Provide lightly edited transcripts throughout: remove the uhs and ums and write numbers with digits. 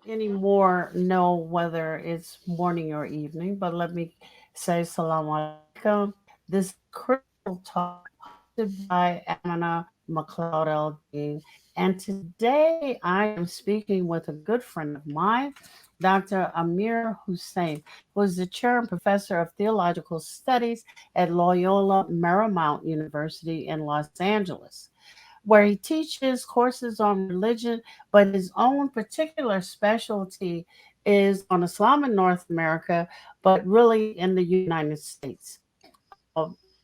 anymore know whether it's morning or evening, but let me say salam alaikum. This is Critical Talk hosted by Amina McLeod Eldine. And today I am speaking with a good friend of mine, Dr. Amir Hussein, who is the chair and professor of theological studies at Loyola Marymount University in Los Angeles, where he teaches courses on religion, but his own particular specialty is on Islam in North America, but really in the United States.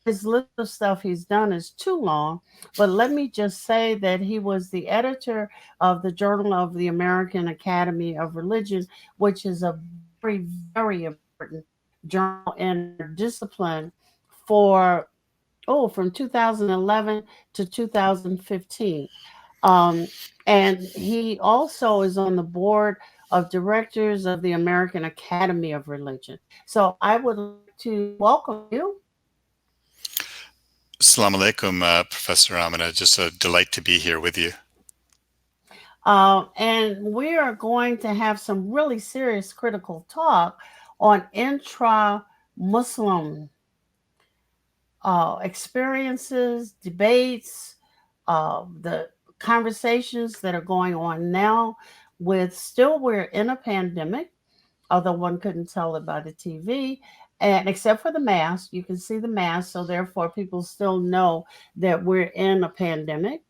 His list of stuff he's done is too long, but let me just say that he was the editor of the Journal of the American Academy of Religion, which is a very, very important journal in our discipline for from 2011 to 2015. Um, and he also is on the board of directors of the American Academy of Religion. So I would like to welcome you. Assalamu alaikum, Professor Amina. Just a delight to be here with you. And we are going to have some really serious critical talk on intra Muslim experiences, debates, the conversations that are going on now with still we're in a pandemic, although one couldn't tell it by the TV. And except for the mask, you can see the mask. So therefore people still know that we're in a pandemic.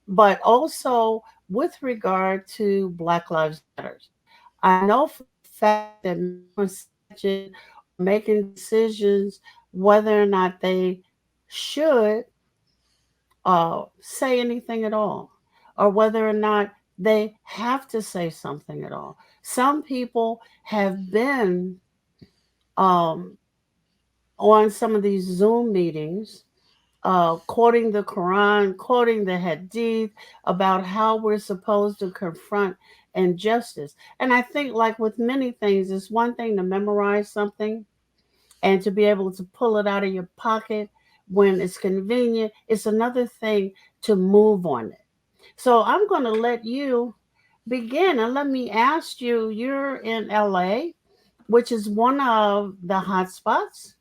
But also with regard to Black Lives Matter. I know for a fact that many are making decisions whether or not they should say anything at all, or whether or not they have to say something at all. Some people have been um, on some of these Zoom meetings, quoting the Quran, quoting the Hadith about how we're supposed to confront injustice. And I think, like with many things, it's one thing to memorize something and to be able to pull it out of your pocket when it's convenient. It's another thing to move on it. So I'm going to let you begin and let me ask you, you're in LA, which is one of the hot spots.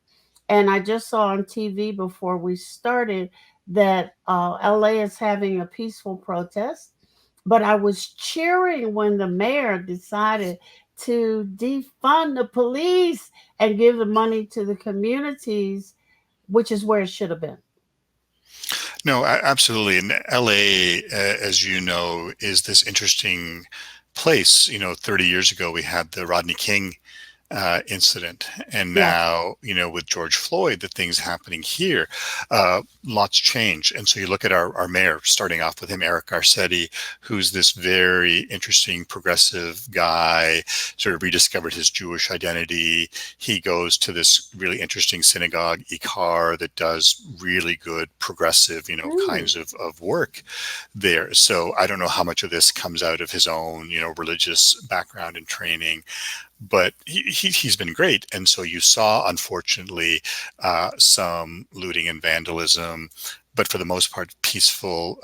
And I just saw on TV before we started that LA is having a peaceful protest. But I was cheering when the mayor decided to defund the police and give the money to the communities, which is where it should have been. No, absolutely. And LA, as you know, is this interesting place. 30 years ago, we had the Rodney King incident. And Yes. now, with George Floyd, the things happening here, lots change. And so you look at our mayor, starting off with him, Eric Garcetti, who's this very interesting progressive guy, sort of rediscovered his Jewish identity. He goes to this really interesting synagogue, Ikar, that does really good progressive, Mm. kinds of work there. So I don't know how much of this comes out of his own, religious background and training, but he's been great. And so you saw, unfortunately, some looting and vandalism, but for the most part, peaceful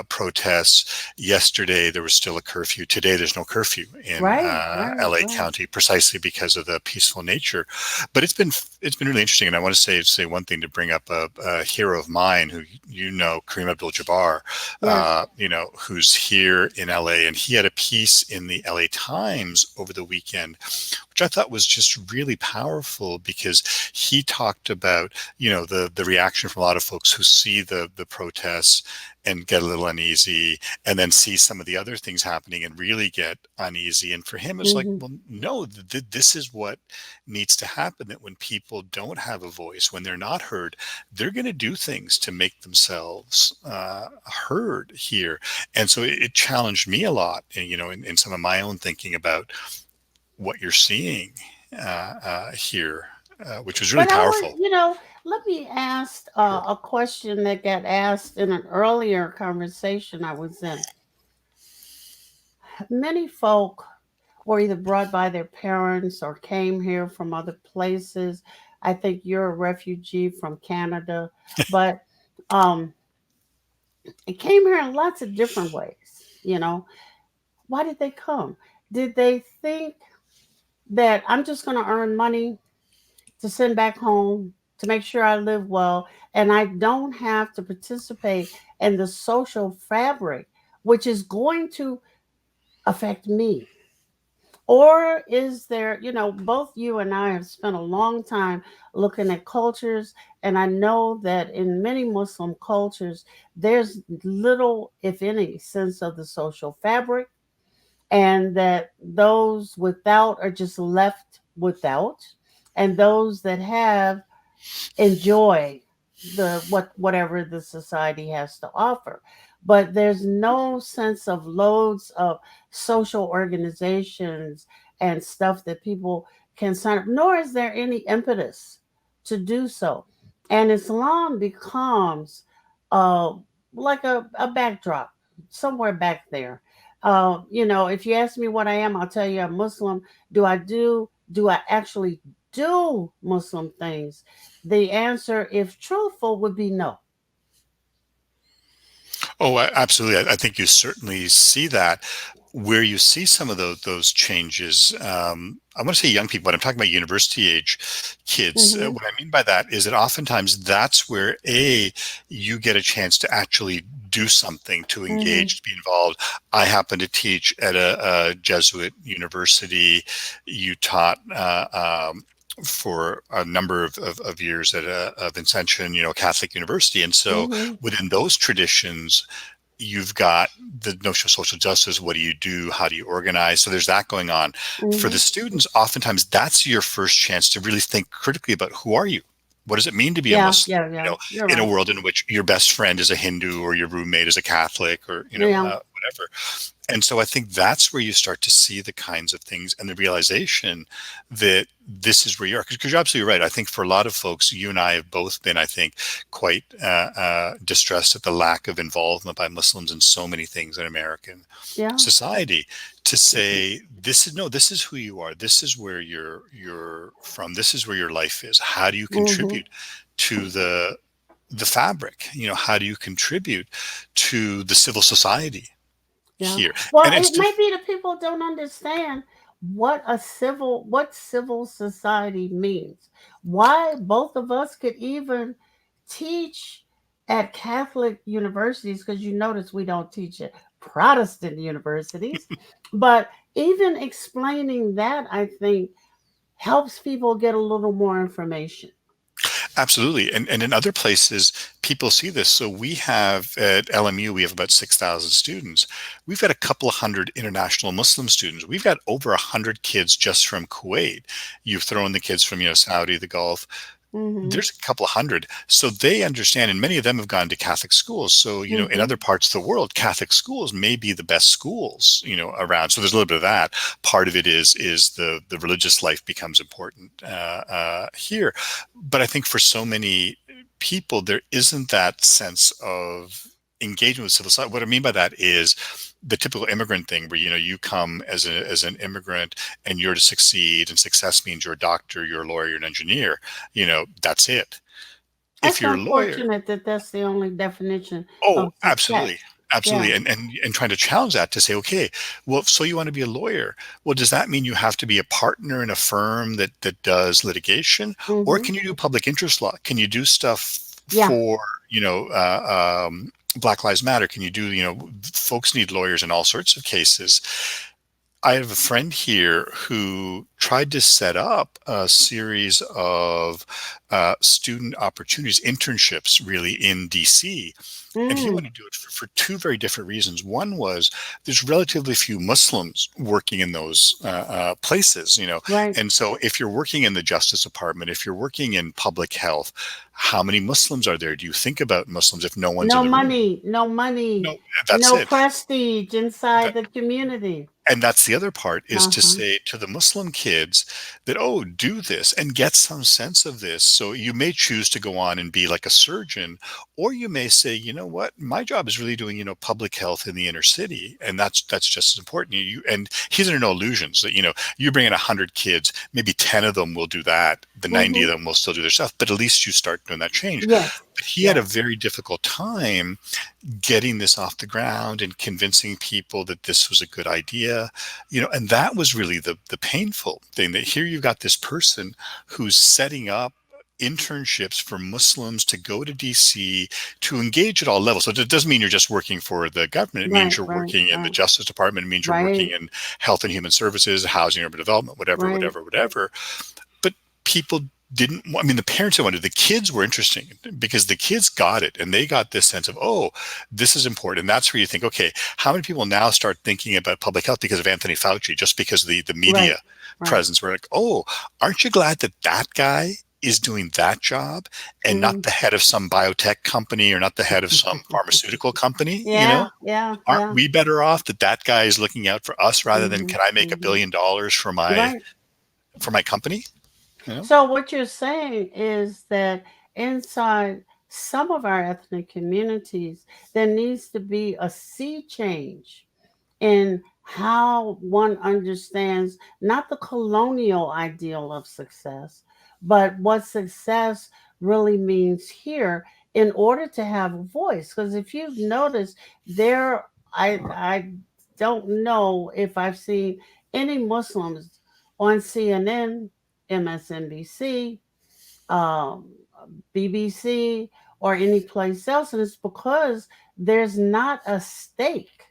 protests. Yesterday, there was still a curfew. Today, there's no curfew in Right, right, LA right. County, precisely because of the peaceful nature. But it's been really interesting. And I want to say one thing to bring up a hero of mine who Kareem Abdul-Jabbar, Yes. who's here in LA, and he had a piece in the LA Times over the weekend, which I thought was just really powerful because he talked about, the reaction from a lot of folks who see the protests and get a little uneasy, and then see some of the other things happening and really get uneasy. And for him, it's like, Hmm. well, no, this is what needs to happen, that when people don't have a voice, when they're not heard, they're going to do things to make themselves heard here. And so it challenged me a lot, in some of my own thinking about what you're seeing here, which was really But I want, powerful. let me ask Sure. a question that got asked in an earlier conversation I was in. Many folk were either brought by their parents or came here from other places. I think you're a refugee from Canada, but um, it came here in lots of different ways. Why did they come? Did they think that I'm just going to earn money to send back home to make sure I live well and I don't have to participate in the social fabric, which is going to affect me? Or is there, both you and I have spent a long time looking at cultures, and I know that in many Muslim cultures, there's little, if any, sense of the social fabric, and that those without are just left without, and those that have enjoy whatever the society has to offer. But there's no sense of loads of social organizations and stuff that people can sign up, nor is there any impetus to do so. And Islam becomes uh, like a backdrop somewhere back there. If you ask me what I am, I'll tell you I'm Muslim. Do I actually do Muslim things? The answer, if truthful, would be no. Oh, absolutely. I think you certainly see that. Where you see some of those changes, I want to say young people, but I'm talking about university age kids. Hmm. What I mean by that is that oftentimes that's where you get a chance to actually do something, to Hmm. engage, to be involved. I happen to teach at a Jesuit university. You taught for a number of years at a Vincentian, Catholic university. And so Hmm. within those traditions, you've got the notion of social justice. What do you do? How do you organize? So there's that going on. For the Hmm. students, oftentimes that's your first chance to really think critically about who are you? What does it mean to be a Yeah, Muslim? yeah, yeah. You're In a right. world in which your best friend is a Hindu or your roommate is a Catholic or, Yeah. whatever. And so I think that's where you start to see the kinds of things and the realization that this is where you are. Because you're absolutely right. I think for a lot of folks, you and I have both been, I think, quite distressed at the lack of involvement by Muslims in so many things in American Yeah. society. To say this is who you are. This is where you're from. This is where your life is. How do you Hmm. contribute to the fabric? How do you contribute to the civil society Yeah. here? Well, And it it's might be that people don't understand what civil society means. Why both of us could even teach at Catholic universities, because you notice we don't teach at Protestant universities. But even explaining that, I think, helps people get a little more information. absolutely. And in other places, people see this. So we have at LMU, we have about 6,000 students. We've got a couple of hundred international Muslim students. We've got over 100 kids just from Kuwait. You've thrown the kids from, Saudi, the Gulf. Hmm. There's a couple of hundred. So they understand, and many of them have gone to Catholic schools. So, in Hmm. other parts of the world, Catholic schools may be the best schools, around. So there's a little bit of that. Part of it is the religious life becomes important here. But I think for so many people, there isn't that sense of engagement with civil society. What I mean by that is the typical immigrant thing where, you come as an immigrant and you're to succeed, and success means you're a doctor, you're a lawyer, you're an engineer, that's it. If That's you're a lawyer, unfortunate that that's the only definition oh, of success. absolutely. Yeah. Absolutely. And trying to challenge that to say, okay, well, so you want to be a lawyer. Well, does that mean you have to be a partner in a firm that does litigation? Or Hmm. can you do public interest law? Can you do stuff Yeah. for, Black Lives Matter? Can you do, folks need lawyers in all sorts of cases. I have a friend here who tried to set up a series of student opportunities, internships, really in DC. And he Mm. wanted to do it for two very different reasons. One was there's relatively few Muslims working in those places, Right. And so if you're working in the Justice Department, if you're working in public health, how many Muslims are there? Do you think about Muslims if no one's in No the room? money, no money, No, that's no it. prestige inside the community. And that's the other part, is to Uh-huh. say to the Muslim kids that, oh, do this and get some sense of this. So you may choose to go on and be like a surgeon, or you may say, you know what, my job is really doing, public health in the inner city. And that's just as important. And he's under no illusions that, you bring in 100 kids, maybe 10 of them will do that. The 90 of Hmm. them will still do their stuff, but at least you start doing that change. Yes. he had a Yes. very difficult time getting this off the ground and convincing people that this was a good idea, and that was really the painful thing, that here you've got this person who's setting up internships for Muslims to go to DC to engage at all levels. So it doesn't mean you're just working for the government. It means Right. you're Right. working in the Right. Justice Department. It means you're working Right. in Health and Human Services, Housing, Urban Development, whatever, Right. whatever, whatever. But people didn't, I mean, the parents wanted, the kids were interesting because the kids got it, and they got this sense of, oh, this is important. And that's where you think, okay, how many people now start thinking about public health because of Anthony Fauci, just because of the Right. media Right. presence? We're like, oh, aren't you glad that that guy is doing that job and not Mm. the head of some biotech company or not the head of some pharmaceutical company? Yeah. Yeah. Aren't Yeah. we better off that that guy is looking out for us rather than, Hmm. can I make $1 Hmm. billion Right. for my company? So what you're saying is that inside some of our ethnic communities, there needs to be a sea change in how one understands not the colonial ideal of success, but what success really means here in order to have a voice. Because if you've noticed, there, I don't know if I've seen any Muslims on CNN, MSNBC, um, BBC, or any place else, and it's because there's not a stake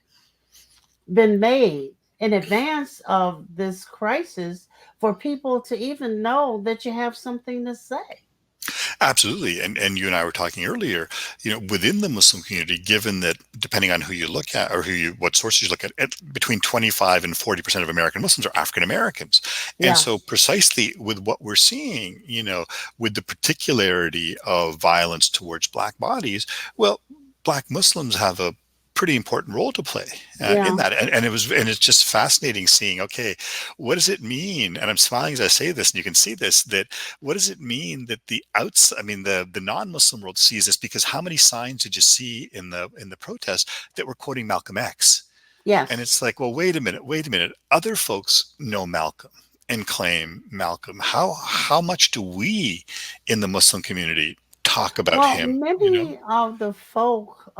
been made in advance of this crisis for people to even know that you have something to say. Absolutely. And you and I were talking earlier, within the Muslim community, given that depending on who you look at or what sources you look at, between 25 and 40% of American Muslims are African Americans. And Yeah. so precisely with what we're seeing, with the particularity of violence towards Black bodies, well, Black Muslims have a pretty important role to play in Yeah. that. And it's just fascinating seeing, okay, what does it mean? And I'm smiling as I say this, and you can see this, that what does it mean that the non-Muslim world sees this? Because how many signs did you see in the protest that were quoting Malcolm X? And Yes. it's like, well, wait a minute. Other folks know Malcolm and claim Malcolm. How much do we in the Muslim community talk about Well, him? many of the folk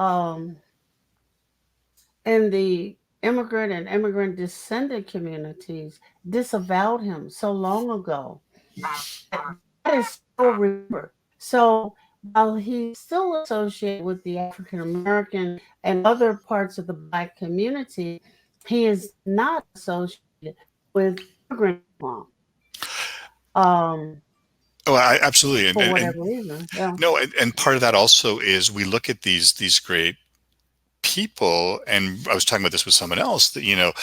in the immigrant and immigrant descendant communities disavowed him so long ago. That is still remembered. So while he's still associated with the African American and other parts of the Black community, he is not associated with immigrant Islam, um, Oh, absolutely. for whatever reason. Yeah. No, and part of that also is we look at these great people, and I was talking about this with someone else, that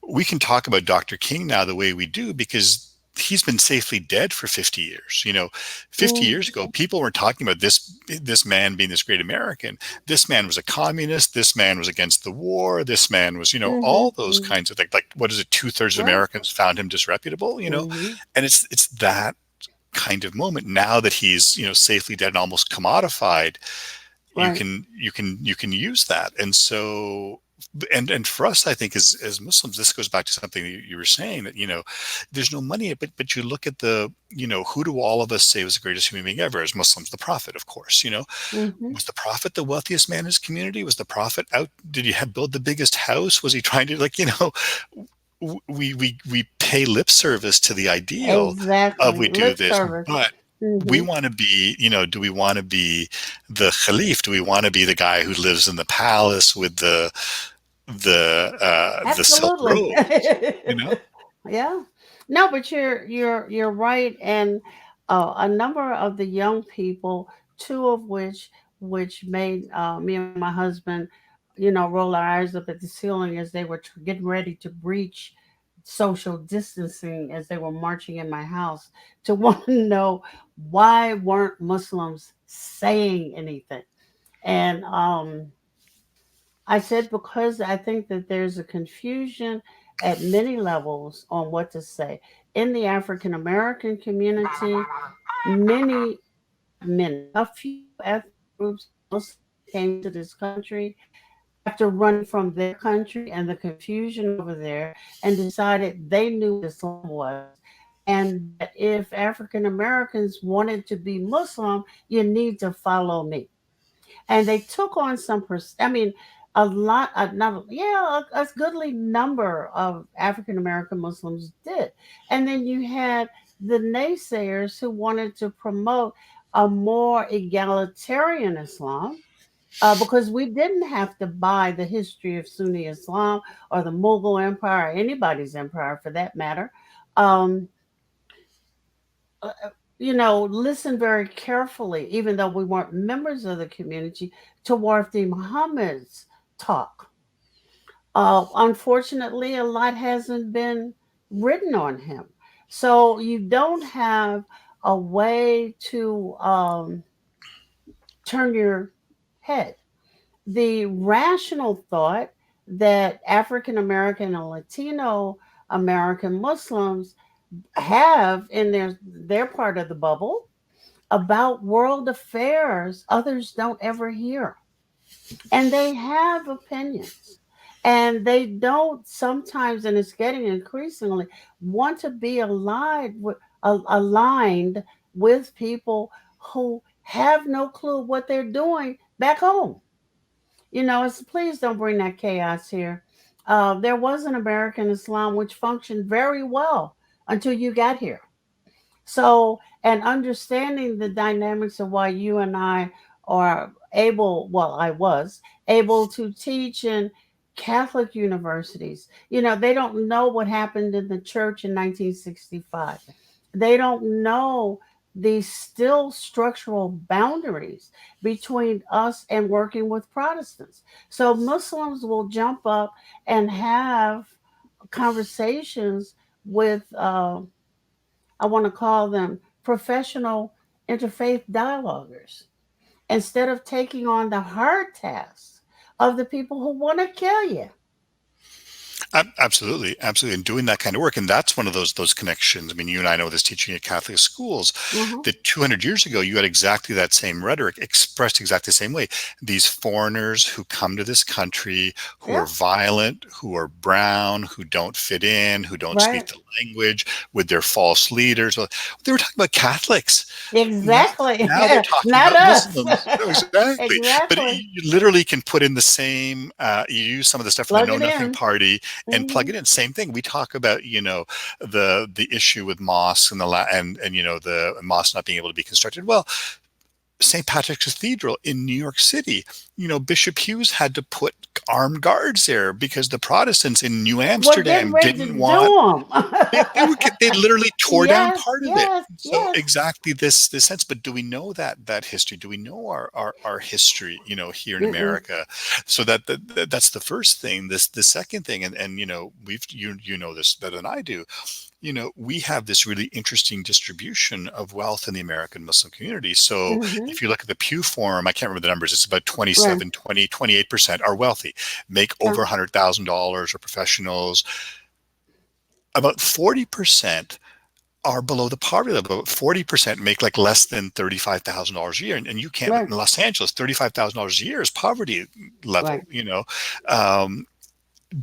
we can talk about Dr. King now the way we do because he's been safely dead for 50 years. 50 Mm, years ago, people weren't talking about this man being this great American. This man was a communist. This man was against the war. This man was, mhm, all those mhm. kinds of things. Like, what is it? 2/3 of Right. Americans found him disreputable. Mhm. And it's that kind of moment now that he's safely dead and almost commodified. you Right. can you can you can use that. And so, and for us, I think as Muslims, this goes back to something that you were saying, that there's no money, but you look at who do all of us say was the greatest human being ever as Muslims? The Prophet, of course. Mhm. Was the Prophet the wealthiest man in his community? Was the Prophet out? Did he build the biggest house? Was he trying to, we pay lip service to the ideal of Exactly. we do Lip this, service. but we Mhm. want to be, do we want to be the Khalif? Do we want to be the guy who lives in the palace with the silk Absolutely. robes? You know? Yeah. No, but you're right, and a number of the young people, two of which made me and my husband, roll our eyes up at the ceiling as they were getting ready to breach social distancing as they were marching in my house to want to know why weren't Muslims saying anything, and I said because I think that there's a confusion at many levels on what to say. In the African American community, many, a few ethnic groups Muslims came to this country after running from their country and the confusion over there and decided they knew what Islam was. And that if African Americans wanted to be Muslim, you need to follow me. and they took on some. I mean, a lot, not yeah, a goodly number of African American Muslims did, and then you had the naysayers who wanted to promote a more egalitarian Islam, because we didn't have to buy the history of Sunni Islam or the Mughal Empire or anybody's empire for that matter. Um, Listen very carefully, even though we weren't members of the community, to Warthi Muhammad's talk. Unfortunately, a lot hasn't been written on him. So you don't have a way to turn your head. The rational thought that African American and Latino American Muslims have in their part of the bubble about world affairs others don't ever hear, and they have opinions, and they don't sometimes, and it's getting increasingly, want to be aligned with people who have no clue what they're doing back home. It's, please don't bring that chaos here. There was an American Islam which functioned very well until you got here. So, and understanding the dynamics of why you and I are able, well, I was able to teach in Catholic universities. They don't know what happened in the church in 1965. They don't know the still structural boundaries between us and working with Protestants. So Muslims will jump up and have conversations with I want to call them professional interfaith dialoguers, instead of taking on the hard tasks of the people who want to kill you. Absolutely, absolutely, and doing that kind of work, and that's one of those connections. I mean, you and I know this, teaching at Catholic schools, Mhm. that 200 years ago you had exactly that same rhetoric expressed exactly the same way. These foreigners who come to this country, who are Yeah, violent, who are brown, who don't fit in, who don't speak right. the language, with their false leaders. Well, they were talking about Catholics. Now, Exactly. now they're talking Not about us. Muslims. No, exactly. But Exactly. you literally can put in the same. You use some of the stuff from the Plug Know it Nothing in. Party and plug Mhm. it in. Same thing. We talk about, the issue with mosques and and the mosque not being able to be constructed. Well, St. Patrick's Cathedral in New York City, Bishop Hughes had to put armed guards there because the Protestants in New We're getting Amsterdam ready to didn't do want. them. They literally tore down Yes, part of it. yes, So yes. exactly this sense. But do we know that history? Do we know our history? Here in Mm-mm. America. So that's the first thing. The second thing, and we've you know this better than I do. We have this really interesting distribution of wealth in the American Muslim community. So Hmm. if you look at the Pew Forum, I can't remember the numbers, it's about Right. 27, 20, 28% are wealthy, make Yeah. over $100,000 or professionals. About 40% are below the poverty level. About 40% make like less than $35,000 a year. And you can't, Right. in Los Angeles, $35,000 a year is poverty Right. level. Um,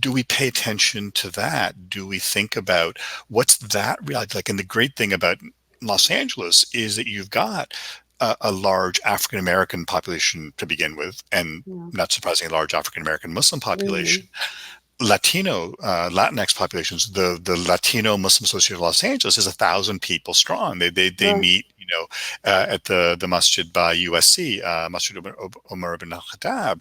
do we pay attention to that? Do we think about what's that reality like? And the great thing about Los Angeles is that you've got a large African American population to begin with, and Yeah. not surprisingly, a large African American Muslim Hmm. population. Latinx populations. The Latino Muslim Association of Los Angeles is 1,000 people strong. They Right. meet, at the masjid by USC, Masjid Omar ibn Khattab.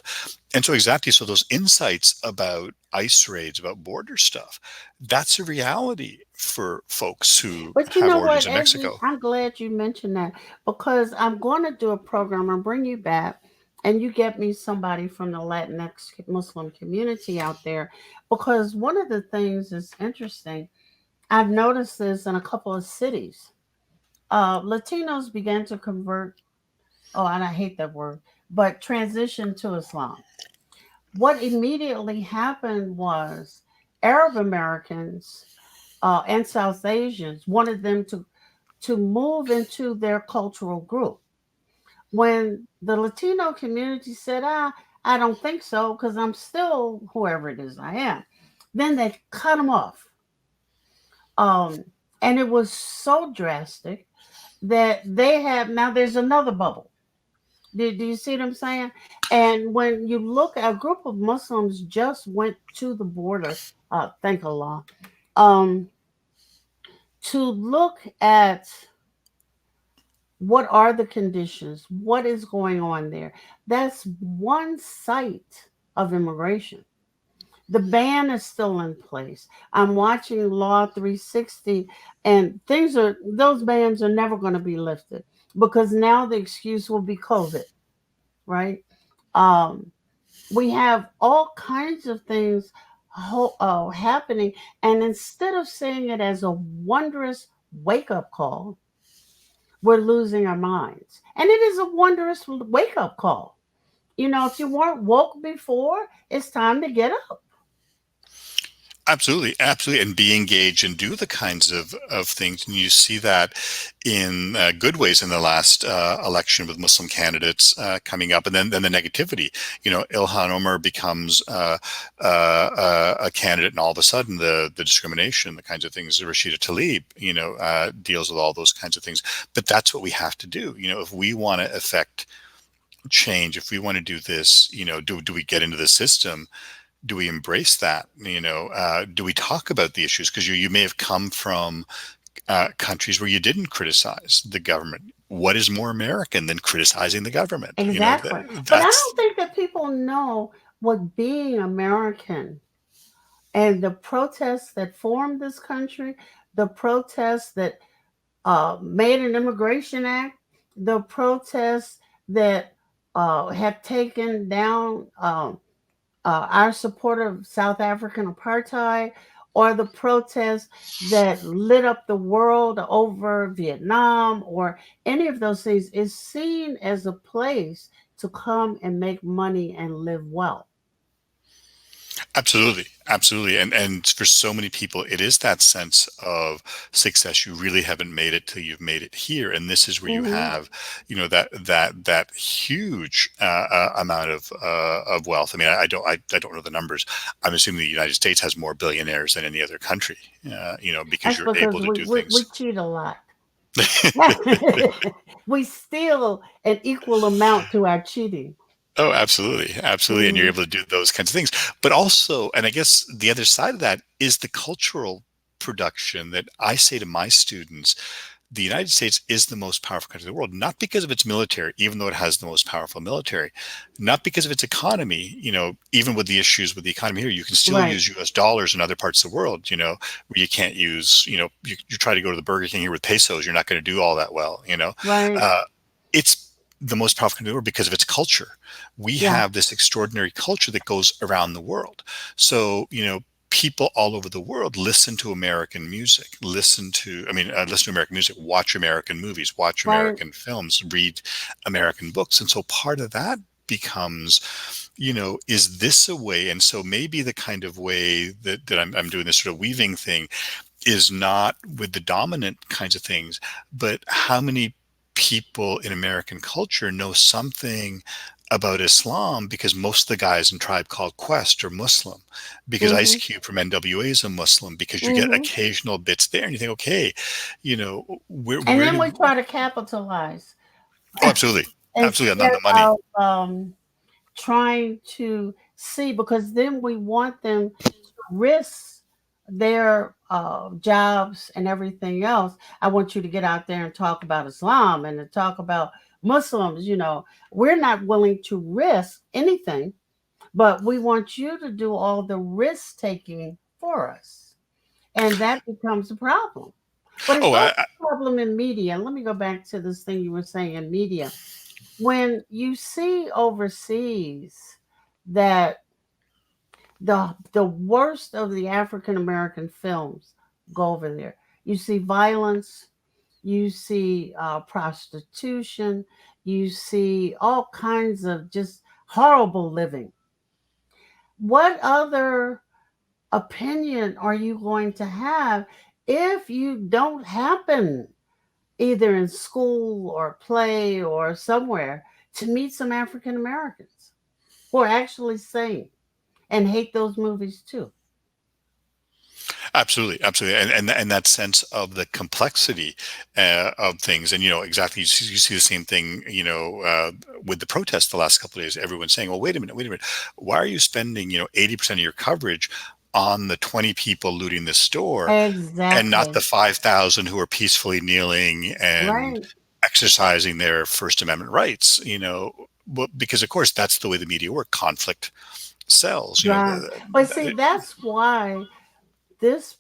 And so exactly, so those insights about ICE raids, about border stuff, that's a reality for folks who But you have know origins what, in Ezzy? Mexico. I'm glad you mentioned that, because I'm going to do a program and bring you back, and you get me somebody from the Latinx Muslim community out there, because one of the things is interesting. I've noticed this in a couple of cities. Latinos began to convert, oh, and I hate that word, but transition to Islam. What immediately happened was Arab Americans and South Asians wanted them to move into their cultural group. When the Latino community said, I don't think so because I'm still whoever it is I am, then they cut them off. Um, and it was so drastic that they have, now there's another bubble. Do you see what I'm saying? And when you look, a group of Muslims just went to the border, thank Allah, um, to look at what are the conditions, what is going on there. That's one site of immigration. The ban is still in place. I'm watching Law 360, and those bans are never going to be lifted because now the excuse will be COVID, right? Um, we have all kinds of things happening, and instead of seeing it as a wondrous wake up call, we're losing our minds. And it is a wondrous wake up call. You know, if you weren't woke before, it's time to get up. Absolutely, absolutely, and be engaged and do the kinds of things. And you see that in good ways in the last election with Muslim candidates coming up, and then the negativity. You know, Ilhan Omar becomes a candidate, and all of a sudden the discrimination, the kinds of things. Rashida Tlaib, deals with all those kinds of things. But that's what we have to do. You know, if we want to affect change, if we want to do this, do we get into the system? Do we embrace that? Do we talk about the issues? Because you may have come from countries where you didn't criticize the government. What is more American than criticizing the government? Exactly. But I don't That's think that people know what being American and the protests that formed this country, the protests that made an immigration act, the protests that have taken down our support of South African apartheid, or the protests that lit up the world over Vietnam, or any of those things, is seen as a place to come and make money and live well. absolutely, absolutely, and for so many people, it is that sense of success. You really haven't made it till you've made it here, and this is where you Hmm. have, that huge amount of wealth. I mean, I don't know the numbers. I'm assuming the United States has more billionaires than any other country. Because That's you're because able to we, do we, we things. cheat a lot. We steal an equal amount to our cheating. Oh, absolutely. Absolutely. And you're Hmm. able to do those kinds of things. But also, and I guess the other side of that is the cultural production that I say to my students, the United States is the most powerful country in the world, not because of its military, even though it has the most powerful military, not because of its economy, even with the issues with the economy here, you can still Right, use US dollars in other parts of the world, where you can't use, you try to go to the Burger King here with pesos, you're not going to do all that well. right. Uh, it's the most powerful country in the world because of its culture. We Yeah, have this extraordinary culture that goes around the world. So, people all over the world listen to American music, listen to American music, watch American movies, watch right. American films, read American books. And so part of that becomes, is this a way? And so maybe the kind of way that I'm doing this sort of weaving thing is not with the dominant kinds of things, but how many people in American culture know something about Islam, because most of the guys in Tribe Called Quest are Muslim, because Ice Hmm. Cube from NWA is a Muslim, because you get Hmm. occasional bits there and you think, okay, And where then do we try to capitalize oh, absolutely, absolutely, on instead the money. of trying to see, because then we want them to risk their jobs and everything else. I want you to get out there and talk about Islam and to talk about Muslims. We're not willing to risk anything, but we want you to do all the risk taking for us. And that becomes a problem. But it's Oh, also a problem in media. Let me go back to this thing you were saying in media. When you see overseas that the worst of the African American films go over there, you see violence, you see prostitution, you see all kinds of just horrible living. What other opinion are you going to have if you don't happen, either in school or play or somewhere, to meet some African Americans who are actually sane and hate those movies too? Absolutely, absolutely, and that sense of the complexity of things, and exactly, you see the same thing, with the protests the last couple of days. Everyone's saying, "Well, wait a minute, why are you spending 80% of your coverage on the 20 people looting the store, and not the Exactly. 5,000 who are peacefully kneeling and Right. exercising their First Amendment rights?" Well, because of course that's the way the media work. Conflict sells. Right. But see, that's why this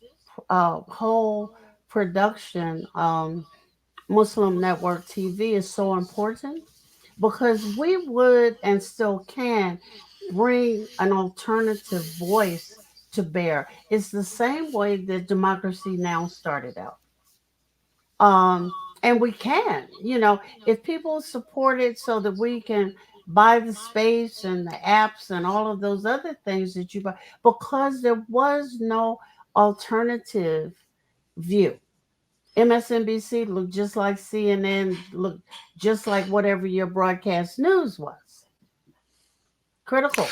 whole production, Muslim Network TV, is so important, because we would and still can bring an alternative voice to bear. It's the same way that Democracy Now! Started out. And we can, if people support it so that we can buy the space and the apps and all of those other things that you buy, because there was no alternative view. MSNBC looked just like CNN, looked just like whatever your broadcast news was. Critical.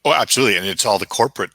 Oh, absolutely, and it's all the corporate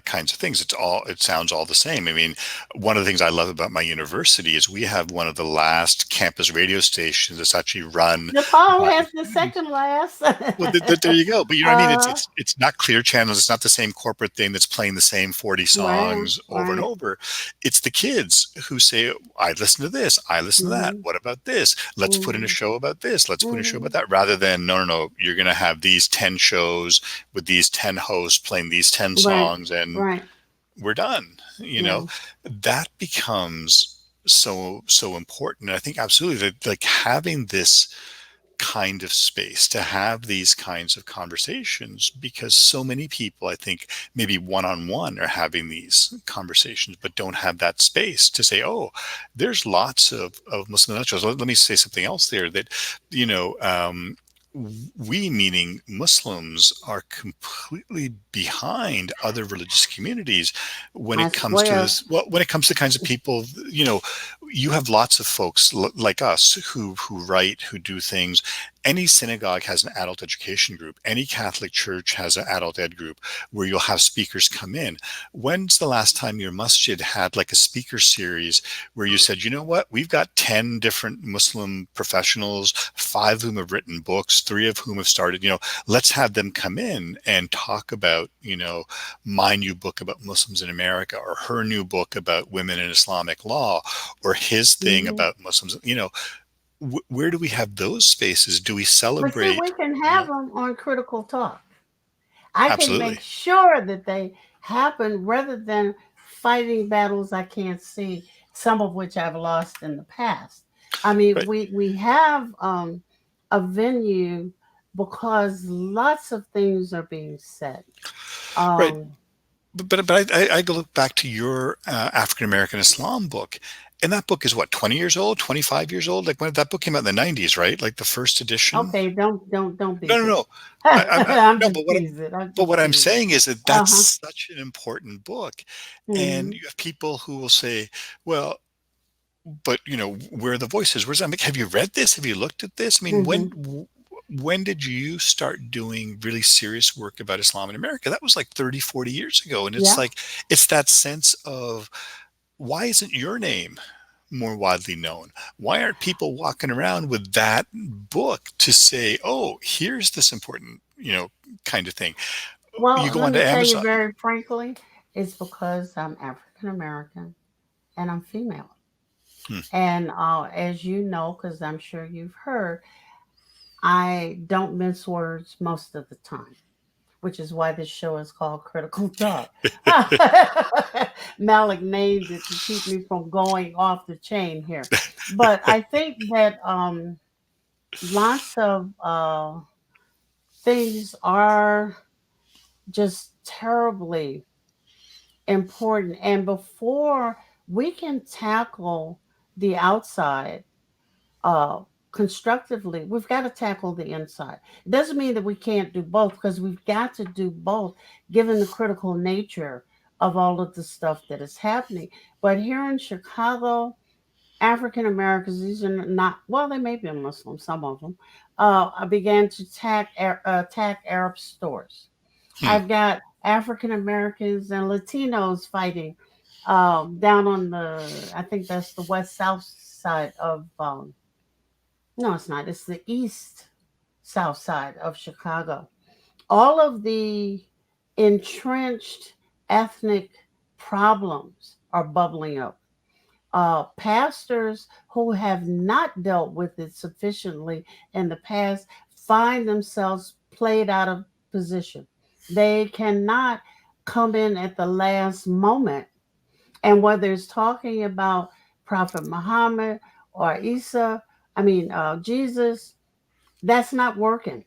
kinds of things. It sounds all the same. I mean, one of the things I love about my university is we have one of the last campus radio stations that's actually run Nepal by. has the second last. Well, there you go. But you know what I mean? It's uh, it's it's not Clear Channels. It's not the same corporate thing that's playing the same 40 right, songs over and right. over. It's the kids who say, "I listen to this. I listen to that. Hmm. What about this? Let's put in a Hmm. show about this. Let's put in a show Hmm. about that." Rather than, no, no, no, you're going to have these 10 shows with these 10 hosts playing these 10 Right, songs, and right. we're done. Yeah. That becomes so important. And I think absolutely that, like, having this kind of space to have these kinds of conversations, because so many people, I think, maybe one on one are having these conversations but don't have that space to say, oh, there's lots of Muslim intellectuals. Let me say something else there, that you know we, meaning Muslims, are completely behind other religious communities when I it comes to swear. this. Well, when it comes to kinds of people, you have lots of folks like us who write, who do things. Any synagogue has an adult education group. Any Catholic church has an adult ed group where you'll have speakers come in. When's the last time your masjid had like a speaker series where you said, you know what, we've got 10 different Muslim professionals, 5 of whom have written books, 3 of whom have started, let's have them come in and talk about, my new book about Muslims in America, or her new book about women in Islamic law, or his thing Hmm. about Muslims. Where do we have those spaces? Do we But see, we celebrate? can have them on Critical Talk. I can Absolutely. make sure that they happen rather than fighting battles I can't see, some of which I've lost in the past. I mean, Right. we have a venue because lots of things are being said. Right. Um, But I go look back to your African American Islam book, and that book is what, 20 years old, 25 years old? Like, when that book came out in the 90s, right? Like the first edition. okay, don't No, beat no, it. no. I'm No, just teasing. I'm but just what I'm teasing. saying is that Uh that's huh. such an important book, and Hmm. you have people who will say, well, but where are the voices? Where's, I'm like, have you read this? Have you looked at this? I mean, Hmm. when did you start doing really serious work about Islam in America? That was like 30, 40 years ago. And it's Yeah. like, it's that sense of, why isn't your name more widely known? Why aren't people walking around with that book to say, oh, here's this important, kind of thing? You Well, go let onto me tell you Amazon. very frankly, it's because I'm African American and I'm female. Hmm. And as you know, because I'm sure you've heard, I don't mince words most of the time, which is why this show is called Critical Talk. Malik named it to keep me from going off the chain here. But I think that lots of things are just terribly important. And before we can tackle the outside uh, constructively, we've got to tackle the inside. It doesn't mean that we can't do both, because we've got to do both given the critical nature of all of the stuff that is happening. But here in Chicago, African Americans, these are not, well, they may be Muslim, some of them, began to attack Arab stores. Hmm. I've got African Americans and Latinos fighting down on the, I think that's the west south side of, no, it's not. It's the east south side of Chicago. All of the entrenched ethnic problems are bubbling up. Pastors who have not dealt with it sufficiently in the past find themselves played out of position. They cannot come in at the last moment. And whether it's talking about Prophet Muhammad or Isa, Jesus, that's not working.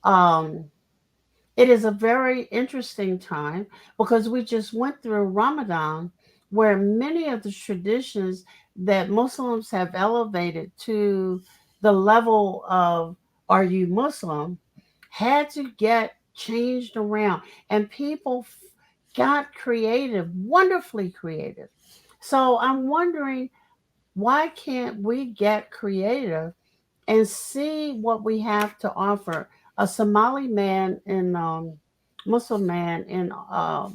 Um, it is a very interesting time because we just went through Ramadan, where many of the traditions that Muslims have elevated to the level of "Are you Muslim?" had to get changed around, and people got creative, wonderfully creative. So I'm wondering, why can't we get creative and see what we have to offer? A Somali man and Muslim man and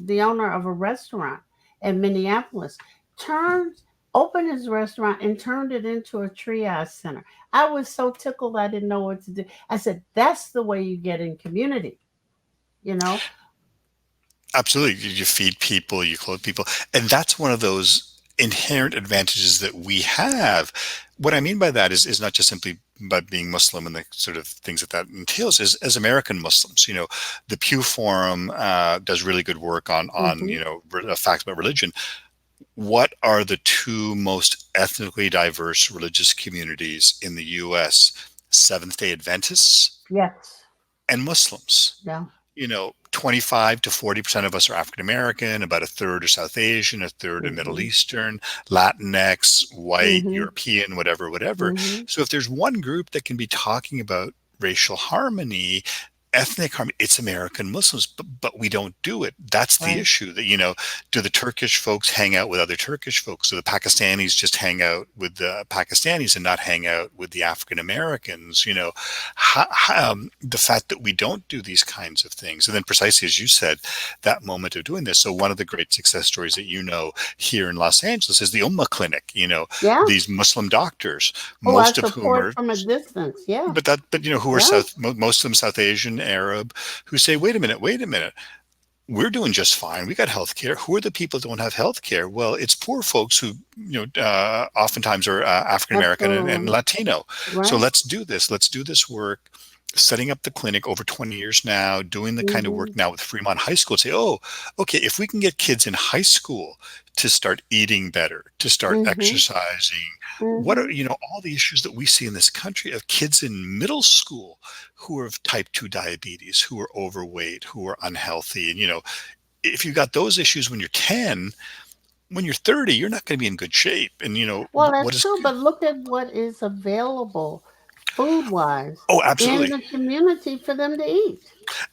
the owner of a restaurant in Minneapolis turned opened his restaurant and turned it into a triage center. I was so tickled I didn't know what to do. I said, that's the way you get in community, you know? Absolutely. You feed people, you clothe people. And that's one of those inherent advantages that we have. What I mean by that is not just simply by being Muslim and the sort of things that that entails, is as American Muslims, the Pew Forum does really good work on Hmm. facts about religion. What are the two most ethnically diverse religious communities in the U.S.? Seventh-day Adventists Yes. and Muslims. Yeah. 25 to 40% of us are African American, about a third are South Asian, a third are Middle Hmm. Eastern, Latinx, white, Hmm. European, whatever, whatever. Hmm. So if there's one group that can be talking about racial harmony, ethnic harmony, it's American Muslims, but we don't do it. That's the Right. issue. That do the Turkish folks hang out with other Turkish folks? Do the Pakistanis just hang out with the Pakistanis and not hang out with the African Americans? The fact that we don't do these kinds of things, and then precisely as you said, that moment of doing this. So one of the great success stories that here in Los Angeles is the Ummah Clinic. Yeah. These Muslim doctors, Oh, I most of whom support are from a distance. Yeah. who are Yeah. most of them South Asian, Arab, who say, wait a minute, we're doing just fine. We got health care. Who are the people that don't have health care? Well, it's poor folks who, oftentimes are African American and Absolutely. Latino. So Right. let's do this. Let's do this work. Setting up the clinic over 20 years now, doing the kind of work Hmm. now with Fremont High School. Say, oh, okay, if we can get kids in high school to start eating better, to start Hmm. exercising, what are, Hmm. all the issues that we see in this country of kids in middle school who have type 2 diabetes, who are overweight, who are unhealthy. And, if you've got those issues when you're 10, when you're 30, you're not going to be in good shape. And, Well, what that's is, true, but look at what is available food wise oh, in absolutely. the community for them to eat.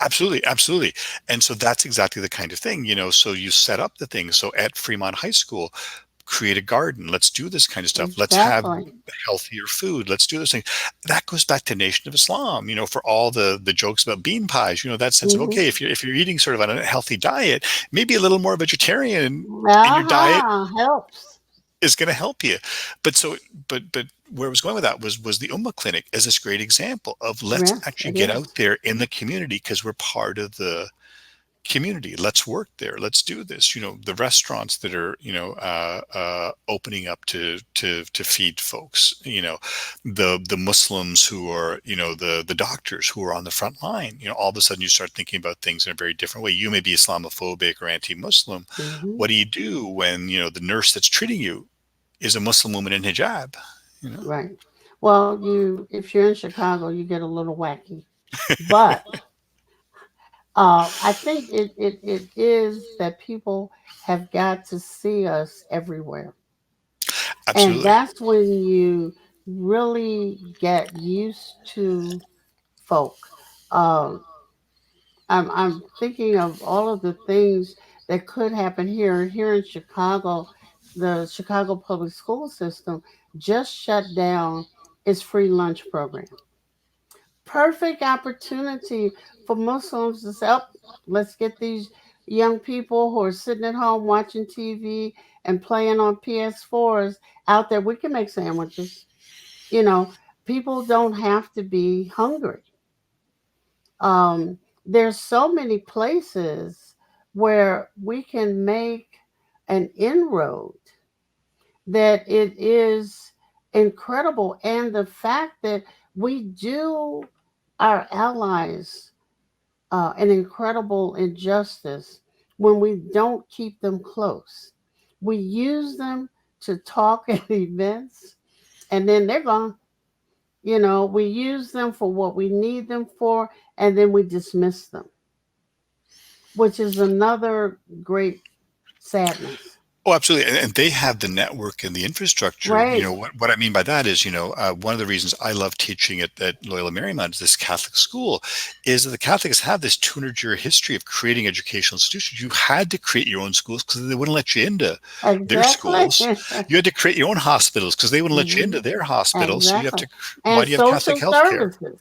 Absolutely, absolutely. And so that's exactly the kind of thing, so you set up the thing. So at Fremont High School, create a garden. Let's do this kind of stuff. Let's have Exactly. healthier food. Let's do this thing. That goes back to Nation of Islam, for all the jokes about bean pies, that sense of, Hmm. okay, if you're eating sort of on a healthy diet, maybe a little more vegetarian in your diet Aha, helps. is going to help you. But so, but where I was going with that was the Ummah Clinic as this great example of let's Yes, actually it get out is. there in the community because we're part of the community. Let's work there. Let's do this. The restaurants that are opening up to feed folks. The Muslims who are the doctors who are on the front line. All of a sudden you start thinking about things in a very different way. You may be Islamophobic or anti-Muslim. Hmm. What do you do when the nurse that's treating you is a Muslim woman in hijab? You know. Right. Well, if you're in Chicago, you get a little wacky, but I think it is that people have got to see us everywhere. And Absolutely. that's when you really get used to folk. Um, I'm thinking of all of the things that could happen here in Chicago. The Chicago public school system just shut down its free lunch program. Perfect opportunity for Muslims to say, oh, let's get these. young people who are sitting at home watching TV and playing on PS4s out there. We can make sandwiches. You know, people don't have to be hungry. There's so many places where we can make an inroad that it is incredible. And the fact that we do our allies an incredible injustice when we don't keep them close. We use them to talk at events and then they're gone. You know, we use them for what we need them for and then we dismiss them, which is another great sadness. Oh, absolutely. And they have the network and the infrastructure. Right. What I mean by that is, one of the reasons I love teaching at Loyola Marymount, this Catholic school, is that the Catholics have this 200-year history of creating educational institutions. You had to create your own schools because they wouldn't let you into their Exactly. schools. You had to create your own hospitals because they wouldn't let you into Hmm. their hospitals. So you have Exactly. to, why And do you have Catholic social healthcare? services.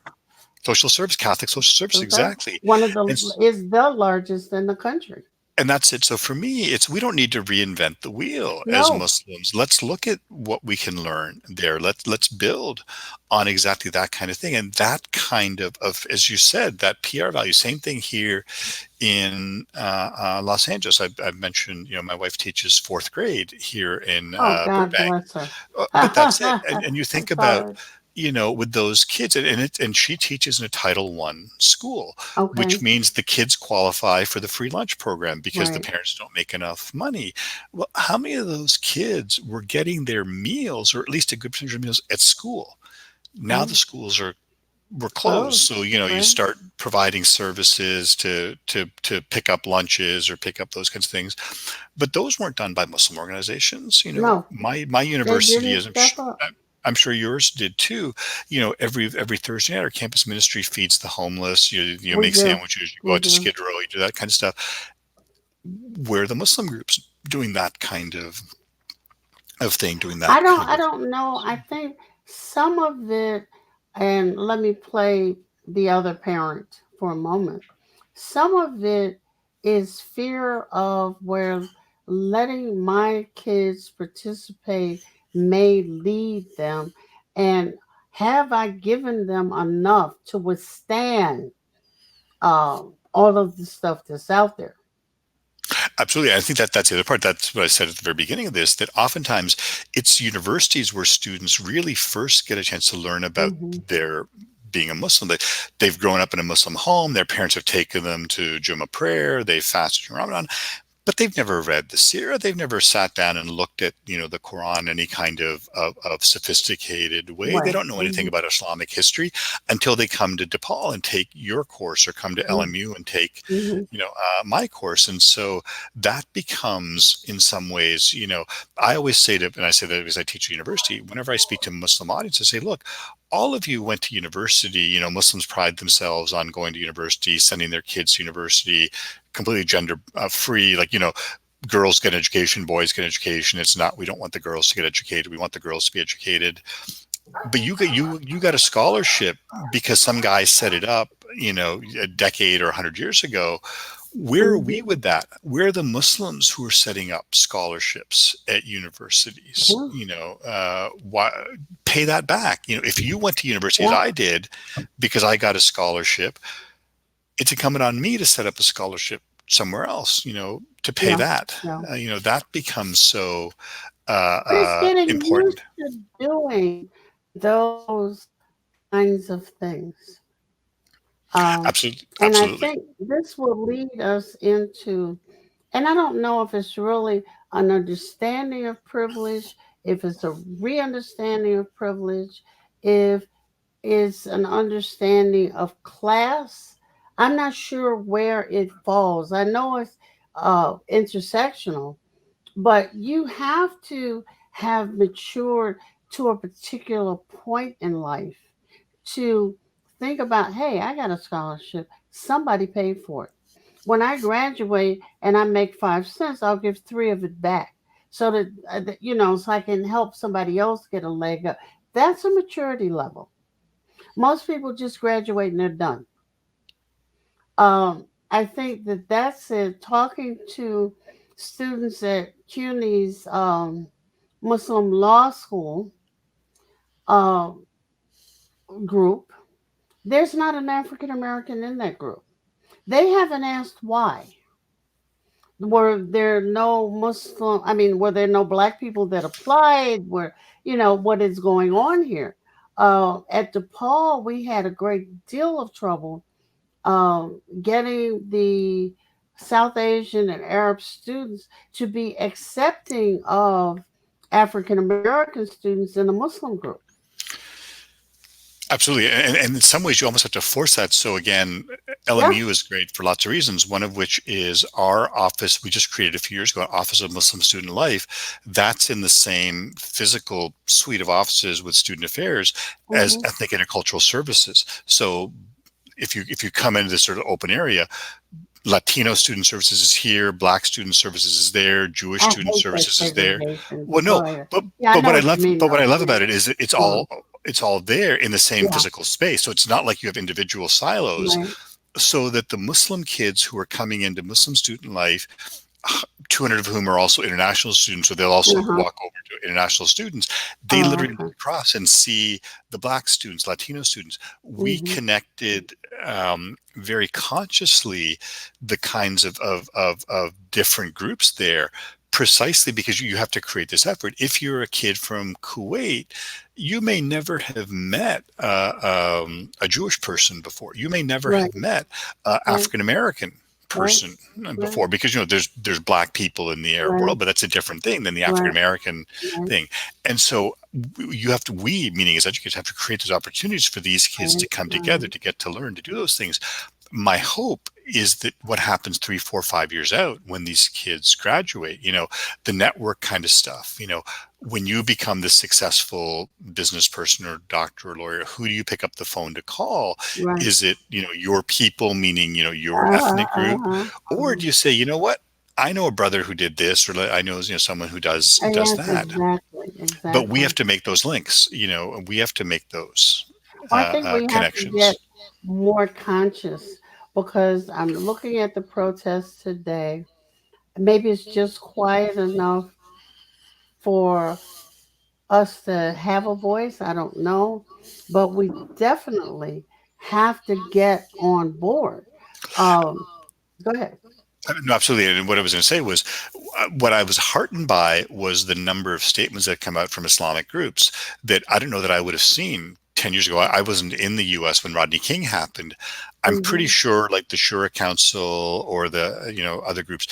Social service, Catholic social service, Social service. exactly. One of the And is the largest in the country. And that's it. So for me, it's we don't need to reinvent the wheel as No. Muslims. Let's look at what we can learn there. Let's build on exactly that kind of thing. And that kind of as you said, that PR value. Same thing here in Los Angeles. I've mentioned, my wife teaches fourth grade here in Oh, God Burbank. bless her. But that's it. And you think about, Sorry. with those kids, and she teaches in a Title I school, which Okay. means the kids qualify for the free lunch program because the Right. parents don't make enough money. Well, how many of those kids were getting their meals, or at least a good percentage of meals, at school? Now the Right. schools were closed, Close. so you Right. start providing services to pick up lunches or pick up those kinds of things, but those weren't done by Muslim organizations. No, My they university didn't is, step up. I'm sure yours did too. Every Thursday night, our campus ministry feeds the homeless. You We make do. sandwiches, you go We out to do. Skid Row, you do that kind of stuff. Where are the Muslim groups doing that kind of thing, doing I that don't kind I of? don't know. I think some of it, and let me play the other parent for a moment. Some of it is fear of where letting my kids participate may lead them, and have I given them enough to withstand all of the stuff that's out there? Absolutely. I think that's the other part. That's what I said at the very beginning of this, that oftentimes it's universities where students really first get a chance to learn about Hmm. their being a Muslim. They've grown up in a Muslim home. Their parents have taken them to Jummah prayer. They fasted in Ramadan, but they've never read the Sirah. They've never sat down and looked at, the Quran, any kind of sophisticated way. They Right. don't know anything about Islamic history until they come to DePaul and take your course, or come to LMU and take, Hmm. my course. And so that becomes, in some ways, I always say to, and I say that because I teach at university, whenever I speak to Muslim audiences, I say, look, all of you went to university. Muslims pride themselves on going to university, sending their kids to university, completely gender free. Like, girls get an education, boys get an education. It's not, we don't want the girls to get educated. We want the girls to be educated. But you got a scholarship because some guy set it up, a decade or 100 years ago. Where are we Hmm. with that? Where are the Muslims who are setting up scholarships at universities? Yeah. Why pay that back? If you went to university as Yeah. I did because I got a scholarship, it's incumbent on me to set up a scholarship somewhere else, to pay Yeah. that. Yeah. That becomes so But it's getting important. used to doing those kinds of things. Um, Absolutely, and I absolutely. think this will lead us into, and I don't know if it's really an understanding of privilege, if it's a re understanding of privilege, if it's an understanding of class. I'm not sure where it falls. I know it's intersectional, but you have to have matured to a particular point in life to think about, hey, I got a scholarship, somebody paid for it. When I graduate and I make 5 cents, I'll give three of it back so that so I can help somebody else get a leg up. That's a maturity level. Most people just graduate and they're done. I think that that's it. Talking to students at CUNY's Muslim Law School uh, group, there's not an African American in that group. They haven't asked why. Were there no Muslim, I mean, were there no black people that applied? What is going on here? At DePaul, we had a great deal of trouble getting the South Asian and Arab students to be accepting of African American students in the Muslim group. Absolutely. And in some ways, you almost have to force that. So again, Yeah. LMU is great for lots of reasons, one of which is our office. We just created a few years ago, an Office of Muslim Student Life. That's in the same physical suite of offices with student affairs as Hmm. ethnic intercultural services. So if you come into this sort of open area, Latino student services is here, Black student services is there, Jewish I student hate that services is there. segregation, Well, but go no, ahead. but Yeah, I but know what I what you love mean, but what though. I love Yeah. about it is that Go on. it's all there in the same Yeah. physical space. So it's not like you have individual silos. Right. So that the Muslim kids who are coming into Muslim student life, 200 of whom are also international students, so they'll also Uh-huh. walk over to international students. They Oh, literally okay. look across and see the Black students, Latino students. We Hmm. connected very consciously the kinds of different groups there, precisely because you have to create this effort. If you're a kid from Kuwait, you may never have met a Jewish person before. You may never Right. have met an Right. African American Right. person Right. before, because there's black people in the Arab Right. world, but that's a different thing than the African Right. American Right. thing. And so we, meaning as educators, have to create those opportunities for these kids to Right. come together, Right. to get to learn, to do those things. My hope is that what happens 3, 4, 5 years out when these kids graduate, the network kind of stuff, when you become the successful business person or doctor or lawyer, who do you pick up the phone to call? Right. Is it, your people, meaning, your Uh-huh. ethnic group? Uh-huh. Or Uh-huh. do you say, you know what? I know a brother who did this, or I know, someone who does Yes, that. exactly. But we have Exactly. to make those links, we have to make those I think we have to get connections. more conscious because I'm looking at the protests today. Maybe it's just quiet enough for us to have a voice. I don't know. But we definitely have to get on board. Um, Go ahead. No, absolutely. And what I was going to say was, what I was heartened by was the number of statements that come out from Islamic groups that I don't know that I would have seen 10 years ago. I wasn't in the US when Rodney King happened. I'm pretty Hmm. sure like the Shura Council or the, other groups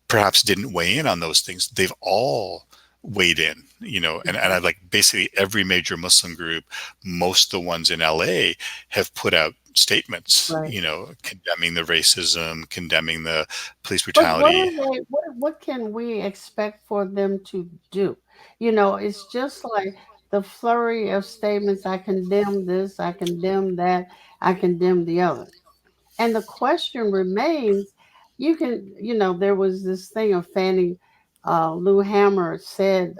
perhaps didn't weigh in on those things. They've all weighed in, and I like basically every major Muslim group, most of the ones in LA have put out statements, Right. condemning the racism, condemning the police But what brutality. are they? What can we expect for them to do? It's just like the flurry of statements. I condemn this. I condemn that. I condemn the other. And the question remains. There was this thing of Fannie Lou Hammer said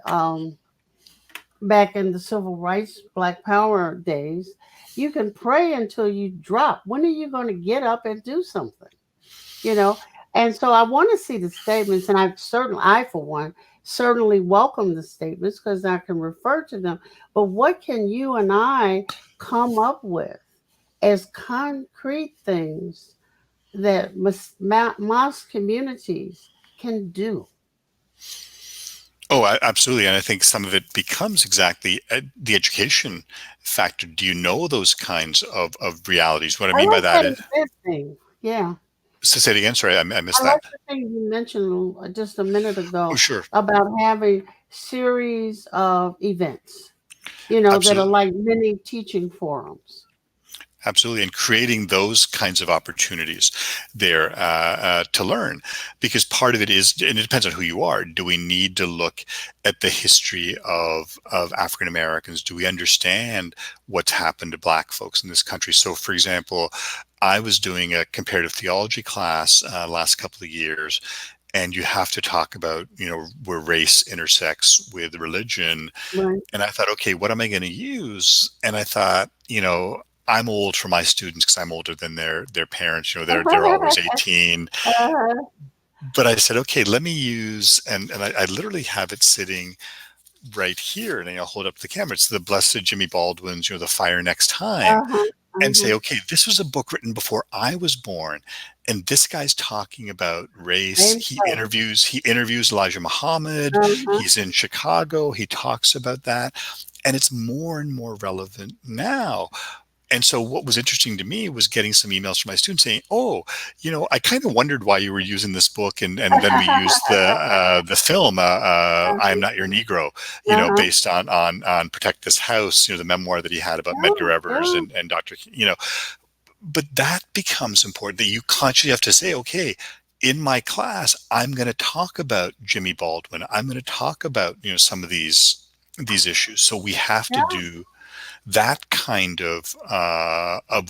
back in the civil rights, Black Power days. You can pray until you drop. When are you going to get up and do something? you know. And so I want to see the statements, and I for one, certainly welcome the statements because I can refer to them. But what can you and I come up with as concrete things that mosque communities can do? Oh, absolutely. And I think some of it becomes exactly the education factor. Do you know those kinds of realities? What I I mean by like that that is, event thing. Yeah. so say it again. Sorry, I missed I that. like the thing you mentioned just a minute Oh, ago sure. about having series of events, that are Absolutely. like mini teaching forums. Absolutely. And creating those kinds of opportunities there to learn, because part of it is, and it depends on who you are. Do we need to look at the history of African Americans? Do we understand what's happened to Black folks in this country? So, for example, I was doing a comparative theology class last couple of years, and you have to talk about, where race intersects with religion. Right. And I thought, okay, what am I going to use? And I thought, I'm old for my students because I'm older than their parents. You know, they're always 18. Uh-huh, But I said, okay, let me use, and I literally have it sitting right here, and I'll hold up the camera. It's the Blessed Jimmy Baldwin's, The Fire Next Time, uh-huh, and say, uh-huh. okay, this was a book written before I was born, and this guy's talking about race. Same place. He interviews Elijah Muhammad. Uh-huh. He's in Chicago. He talks about that, and it's more and more relevant now. And so what was interesting to me was getting some emails from my students saying, "Oh, I kind of wondered why you were using this book." And then we used the film, "I Am Not Your Negro," Uh-huh. based on Protect This House, the memoir that he had about Medgar Yeah, Evers yeah. and Dr. But that becomes important that you consciously have to say, okay, in my class, I'm going to talk about Jimmy Baldwin. I'm going to talk about, some of these issues. So we have to Yeah. do that kind of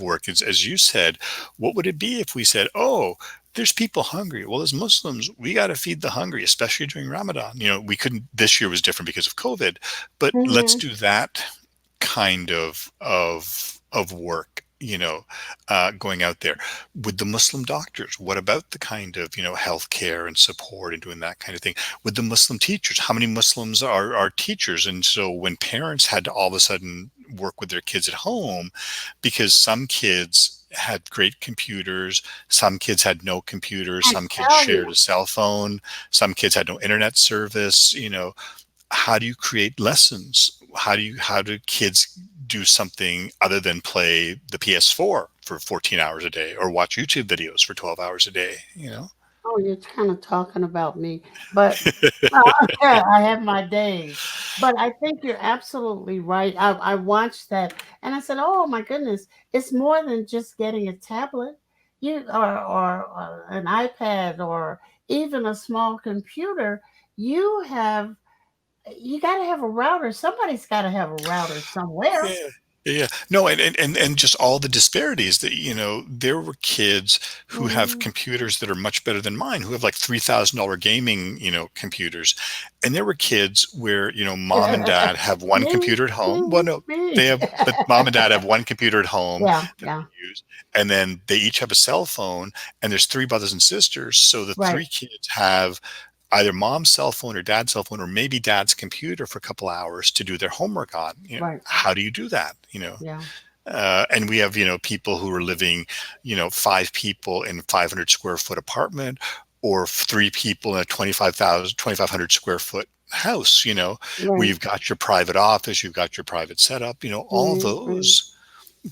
work. As you said, what would it be if we said, oh, there's people hungry? Well, as Muslims, we got to feed the hungry, especially during Ramadan. We couldn't. This year was different because of COVID, but let's Mhm. do that kind of work. Going out there with the Muslim doctors. What about the kind of healthcare and support and doing that kind of thing with the Muslim teachers? How many Muslims are teachers? And so when parents had to all of a sudden work with their kids at home, because some kids had great computers, some kids had no computers, I some kids tell shared you. a cell phone, some kids had no internet service. How do you create lessons? How do kids do something other than play the PS4 for 14 hours a day or watch YouTube videos for 12 hours a day, Oh, you're kind of talking about me, but yeah, I have my days. But I think you're absolutely right. I watched that and I said, "Oh my goodness, it's more than just getting a tablet, or an iPad or even a small computer. You have you got to have a router. Somebody's got to have a router somewhere." Yeah. Yeah. No, and just all the disparities that, there were kids who have Mhm. computers that are much better than mine, who have like $3,000 gaming, computers. And there were kids where, mom and dad have one Me, computer at home. Well, me, no, me. but mom and dad have one computer at home Yeah, that yeah, they use. And then they each have a cell phone, and there's three brothers and sisters. So the right, three kids have either mom's cell phone or dad's cell phone, or maybe dad's computer for a couple hours to do their homework on. right. How do you do that? Yeah, And we have, people who are living, five people in 500 square foot apartment, or three people in a 2,500 square foot house, where right. you've got your private office, you've got your private setup, all Mhm, mhm. those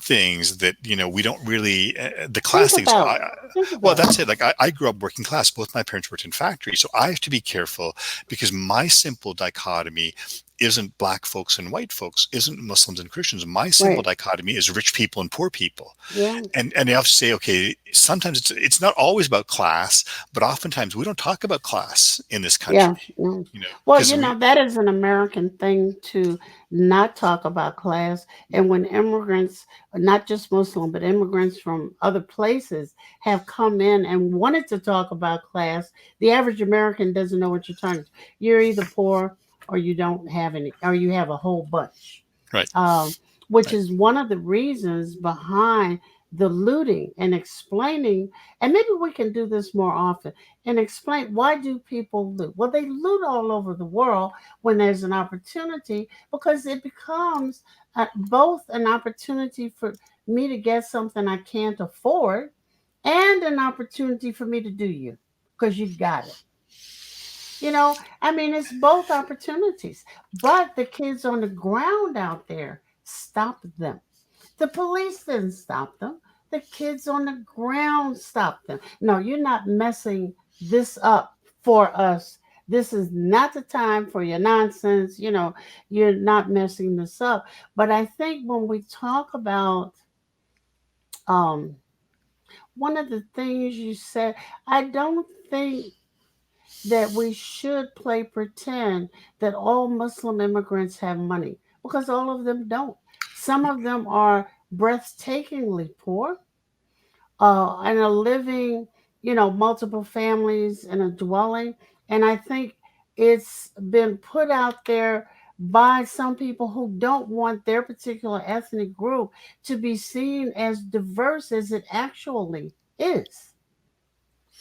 things that we don't really the Think class things. about it. Think Well, about it. that's it. Like I grew up working class. Both my parents worked in factories, so I have to be careful because my simple dichotomy isn't black folks and white folks, isn't Muslims and Christians. My simple Right. dichotomy is rich people and poor people. Yeah. And you have to say, okay, sometimes it's not always about class, but oftentimes we don't talk about class in this Yeah. country, No. Well, because we that is an American thing to not talk about class. And when immigrants, not just Muslim, but immigrants from other places have come in and wanted to talk about class, the average American doesn't know what you're talking about. You're either poor or you don't have any, or you have a whole bunch. right, um, which right, is one of the reasons behind the looting and explaining. And maybe we can do this more often and explain, why do people loot? Well, they loot all over the world when there's an opportunity, because it becomes both an opportunity for me to get something I can't afford and an opportunity for me to do you because you got it. I mean, it's both opportunities. But the kids on the ground out there stopped them. The police didn't stop them. The kids on the ground stopped them. No, you're not messing this up for us. This is not the time for your nonsense. You're not messing this up. But I think when we talk about um, one of the things you said, I don't think that we should play pretend that all Muslim immigrants have money, because all of them don't. Some of them are breathtakingly poor, and are living, multiple families in a dwelling. And I think it's been put out there by some people who don't want their particular ethnic group to be seen as diverse as it actually is.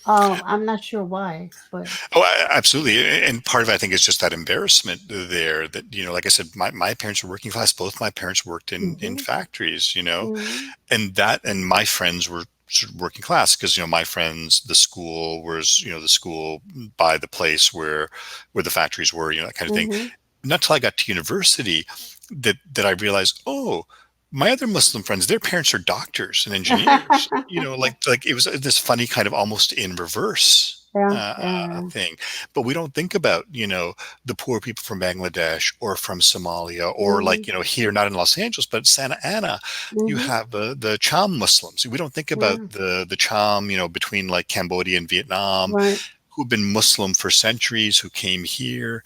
I'm not sure why, but Oh, absolutely. And part of it, I think, is just that embarrassment there that, like I said, my parents were working class. Both my parents worked in hmm factories, hmm and my friends were sort of working class because, my friends, the school was, the school by the place where the factories were, that kind of thing. hmm Not till I got to university that I realized, oh, my other Muslim friends, their parents are doctors and engineers. Like it was this funny kind of almost in reverse yeah, yeah. thing. But we don't think about the poor people from Bangladesh or from Somalia or hmm like here, not in Los Angeles, but Santa Ana, you hmm have the Cham Muslims. We don't think about yeah, the Cham, between like Cambodia and Vietnam, right. who've been Muslim for centuries, who came here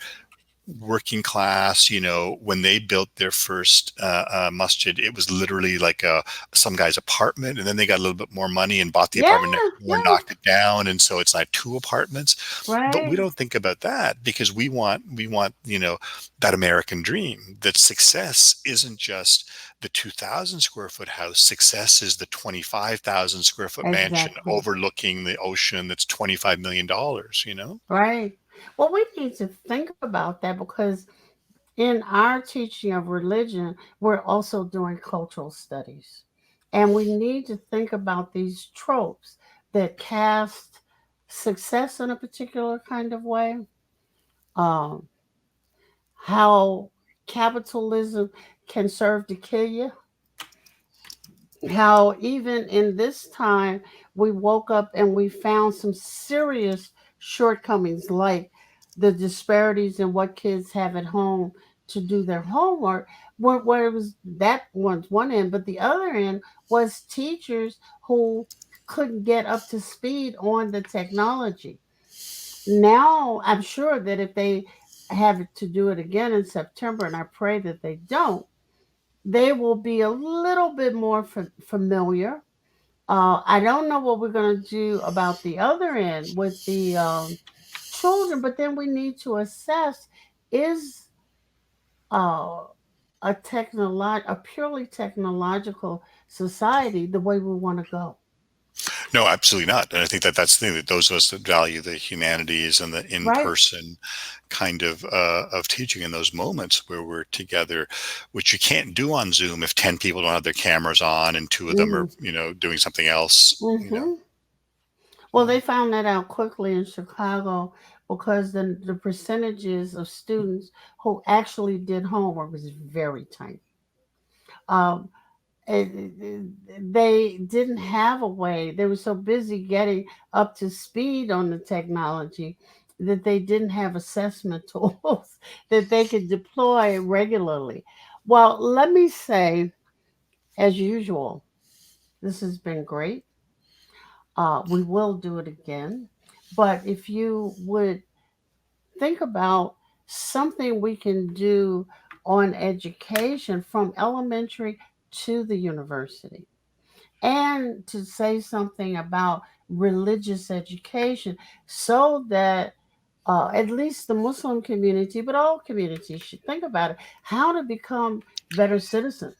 working class. When they built their first masjid, it was literally like some guy's apartment, and then they got a little bit more money and bought the Yeah, apartment next door and yeah, knocked it down, and so it's not two apartments. But we right. don't think about that because we want that American dream, that success isn't just the 2,000 square foot house. Success is the 25,000 square foot mansion Exactly. overlooking the ocean that's $25 million. Right. Well, we need to think about that because in our teaching of religion, we're also doing cultural studies. And we need to think about these tropes that cast success in a particular kind of way, um, how capitalism can serve to kill you, how even in this time we woke up and we found some serious shortcomings like the disparities in what kids have at home to do their homework, where it was that one's one end, but the other end was teachers who couldn't get up to speed on the technology. Now I'm sure that if they have to do it again in September, and I pray that they don't, they will be a little bit more familiar. I don't know what we're going to do about the other end with the children, but then we need to assess, is uh, a purely technological society the way we want to go? No, absolutely not. And I think that that's the thing, that those of us that value the humanities and the Right? in-person kind of teaching in those moments where we're together, which you can't do on Zoom if 10 people don't have their cameras on and two of them hmm are, doing something else. hmm Well, they found that out quickly in Chicago because the percentages of students who actually did homework was very tiny. Um, they didn't have a way. They were so busy getting up to speed on the technology that they didn't have assessment tools that they could deploy regularly. Well, let me say, as usual, this has been great. We will do it again. But if you would think about something we can do on education from elementary to the university, and to say something about religious education so that at least the Muslim community, but all communities should think about it, how to become better citizens.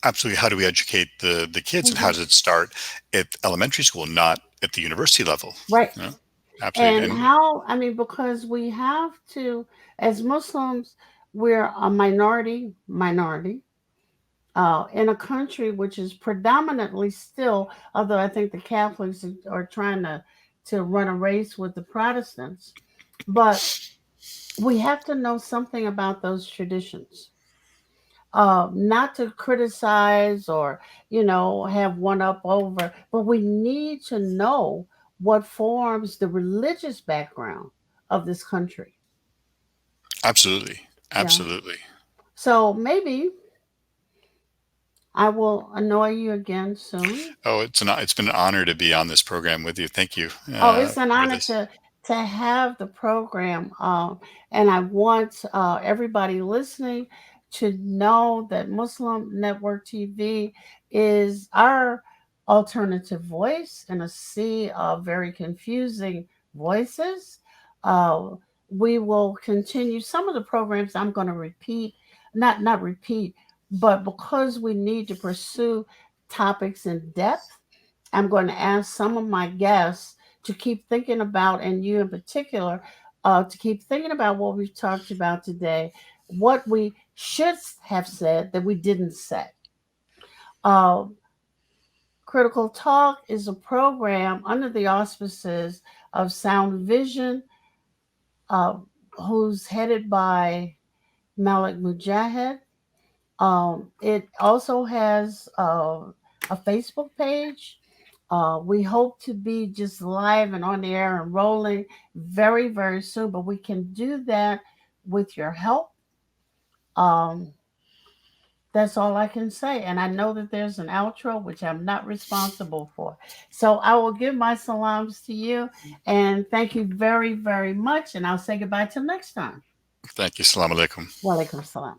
Absolutely. How do we educate the kids, and how hmm does it start at elementary school, not at the university level? Right. You know? Absolutely. And And how, I mean, because we have to, as Muslims, we're a minority in a country which is predominantly still, although I think the Catholics are trying to run a race with the Protestants, but we have to know something about those traditions. Not to criticize or, have one up over, but we need to know what forms the religious background of this country. absolutely. Yeah. Absolutely. So maybe I will annoy you again soon. Oh, it's been an honor to be on this program with you. Thank you Oh, it's an for honor this. to have the program, and I want everybody listening to know that Muslim Network TV is our alternative voice in a sea of very confusing voices. Uh, we will continue some of the programs. I'm going to repeat, not repeat, but because we need to pursue topics in depth, I'm going to ask some of my guests to keep thinking about, and you in particular, to keep thinking about what we've talked about today, what we should have said that we didn't say. Uh, Critical Talk is a program under the auspices of Sound Vision, uh, who's headed by Malik Mujahid. It also has a Facebook page. We hope to be just live and on the air and rolling very, very soon, but we can do that with your help. Um, that's all I can say. And I know that there's an outro, which I'm not responsible for. So I will give my salams to you and thank you very, very much. And I'll say goodbye till next time. Thank you. Assalamu alaikum. Walaikum salam.